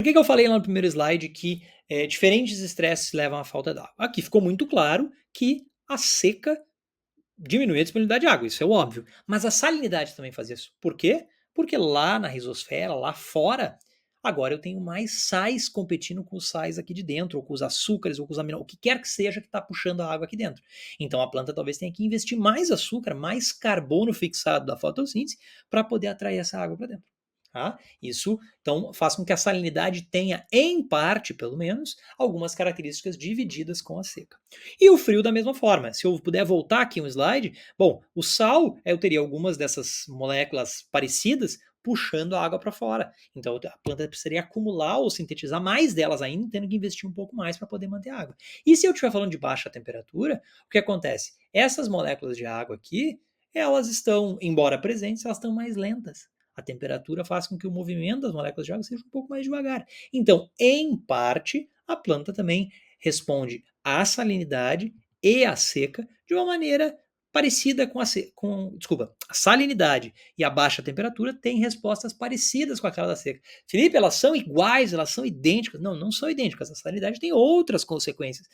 Por que eu falei lá no primeiro slide que diferentes estresses levam à falta d'água? Aqui ficou muito claro que a seca diminui a disponibilidade de água, isso é óbvio. Mas a salinidade também faz isso. Por quê? Porque lá na risosfera, lá fora, agora eu tenho mais sais competindo com os sais aqui de dentro, ou com os açúcares, ou com os o que quer que seja que está puxando a água aqui dentro. Então a planta talvez tenha que investir mais açúcar, mais carbono fixado da fotossíntese para poder atrair essa água para dentro. Tá? Isso então faz com que a salinidade tenha, em parte pelo menos, algumas características divididas com a seca. E o frio da mesma forma. Se eu puder voltar aqui um slide, bom, o sal, eu teria algumas dessas moléculas parecidas puxando a água para fora. Então a planta precisaria acumular ou sintetizar mais delas ainda, tendo que investir um pouco mais para poder manter a água. E se eu estiver falando de baixa temperatura, o que acontece? Essas moléculas de água aqui, elas estão, embora presentes, elas estão mais lentas. A temperatura faz com que o movimento das moléculas de água seja um pouco mais devagar. Então, em parte, a planta também responde à salinidade e à seca de uma maneira parecida com desculpa, a salinidade e a baixa temperatura têm respostas parecidas com aquela da seca. Felipe, elas são iguais, elas são idênticas? Não, não são idênticas. A salinidade tem outras consequências